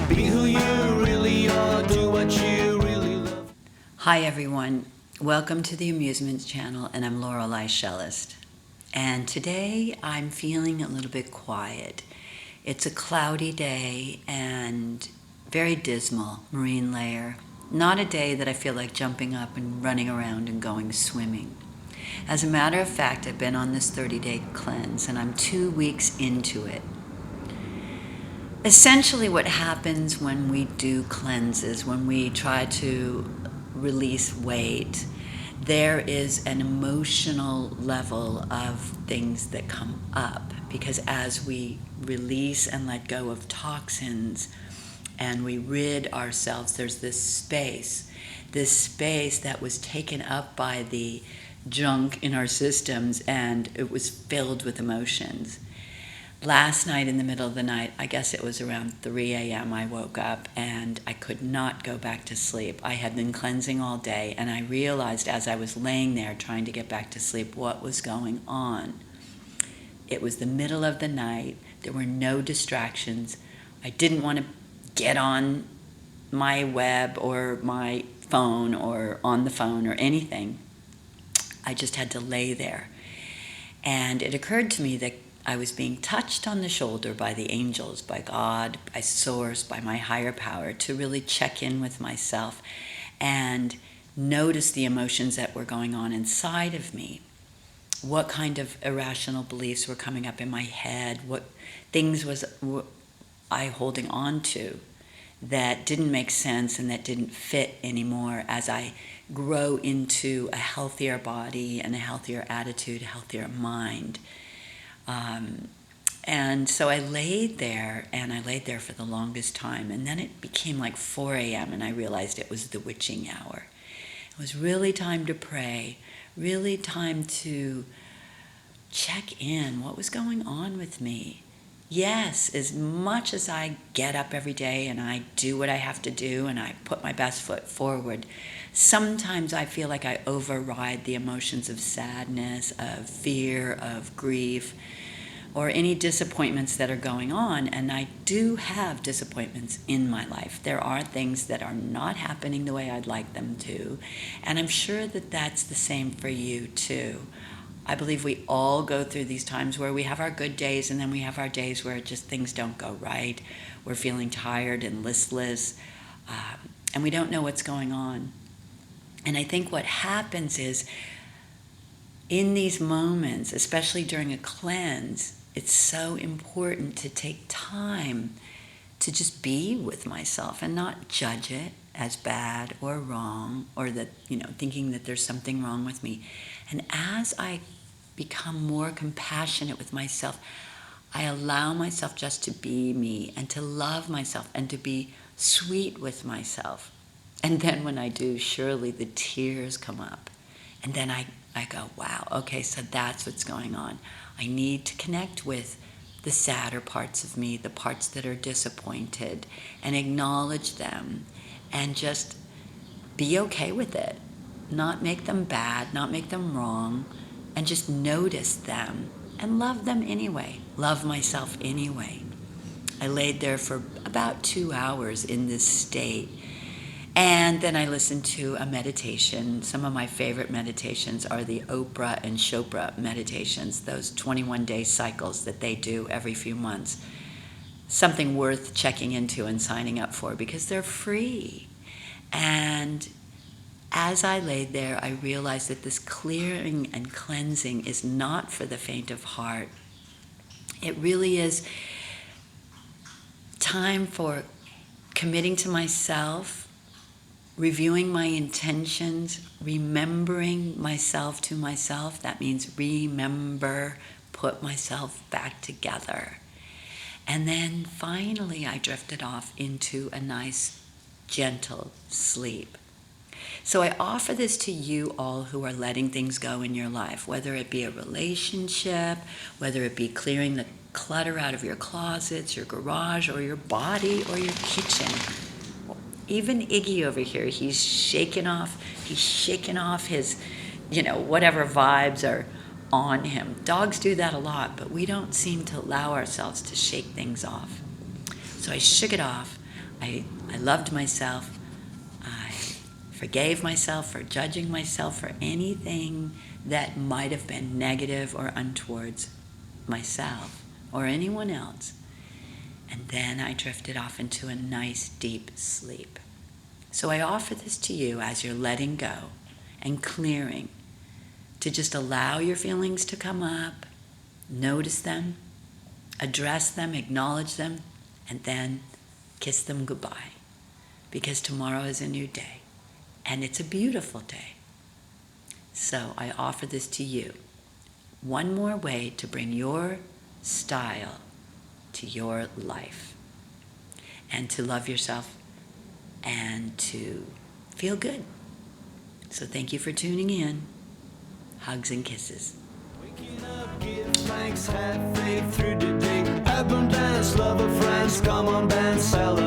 Be who you really are, do what you really love. Hi everyone, welcome to the A-MUSE-Ment channel, and I'm Lorelei Shellist. And today I'm feeling a little bit quiet. It's a cloudy day and very dismal, marine layer. Not a day that I feel like jumping up and running around and going swimming. As a matter of fact, I've been on this 30-day cleanse and I'm 2 weeks into it. Essentially what happens when we do cleanses, when we try to release weight, there is an emotional level of things that come up, because as we release and let go of toxins and we rid ourselves, there's this space that was taken up by the junk in our systems, and it was filled with emotions. Last night in the middle of the night, I guess it was around 3 a.m., I woke up and I could not go back to sleep. I had been cleansing all day, and I realized as I was laying there trying to get back to sleep what was going on. It was the middle of the night. There were no distractions. I didn't want to get on my web or my phone or on the phone or anything. I just had to lay there. And it occurred to me that I was being touched on the shoulder by the angels, by God, by Source, by my higher power, to really check in with myself and notice the emotions that were going on inside of me. What kind of irrational beliefs were coming up in my head? What things was I holding on to that didn't make sense and that didn't fit anymore as I grow into a healthier body and a healthier attitude, a healthier mind. And so I laid there, and I laid there for the longest time, and then it became like 4 a.m. and I realized it was the witching hour. It was really time to pray, really time to check in what was going on with me. Yes, as much as I get up every day and I do what I have to do and I put my best foot forward, sometimes I feel like I override the emotions of sadness, of fear, of grief, or any disappointments that are going on. And I do have disappointments in my life. There are things that are not happening the way I'd like them to, and I'm sure that that's the same for you too. I believe we all go through these times where we have our good days, and then we have our days where just things don't go right. We're feeling tired and listless, and we don't know what's going on. And I think what happens is, in these moments, especially during a cleanse, it's so important to take time to just be with myself and not judge it as bad or wrong, or that, thinking that there's something wrong with me. And as I become more compassionate with myself, I allow myself just to be me and to love myself and to be sweet with myself. And then when I do, surely the tears come up. And then I go, wow, okay, so that's what's going on. I need to connect with the sadder parts of me, the parts that are disappointed, and acknowledge them and just be okay with it. Not make them bad, not make them wrong, and just notice them and love them anyway. Love myself anyway. I laid there for about 2 hours in this state. And then I listened to a meditation. Some of my favorite meditations are the Oprah and Chopra meditations, those 21-day cycles that they do every few months. Something worth checking into and signing up for, because they're free. And as I laid there, I realized that this clearing and cleansing is not for the faint of heart. It really is time for committing to myself, reviewing my intentions, remembering myself to myself. That means remember, put myself back together. And then finally I drifted off into a nice, gentle sleep. So I offer this to you all who are letting things go in your life, whether it be a relationship, whether it be clearing the clutter out of your closets, your garage, or your body, or your kitchen. Even Iggy over here, he's shaking off his, whatever vibes are on him. Dogs do that a lot, but we don't seem to allow ourselves to shake things off. So I shook it off. I loved myself. I forgave myself for judging myself for anything that might have been negative or untowards myself or anyone else. And then I drifted off into a nice deep sleep. So I offer this to you as you're letting go and clearing, to just allow your feelings to come up, notice them, address them, acknowledge them, and then kiss them goodbye. Because tomorrow is a new day, and it's a beautiful day. So I offer this to you. One more way to bring your style to your life and to love yourself and to feel good. So thank you for tuning in. Hugs and kisses. Waking up, give thanks, have faith through the day. Abundance, love of friends, come on, dance, celebrate.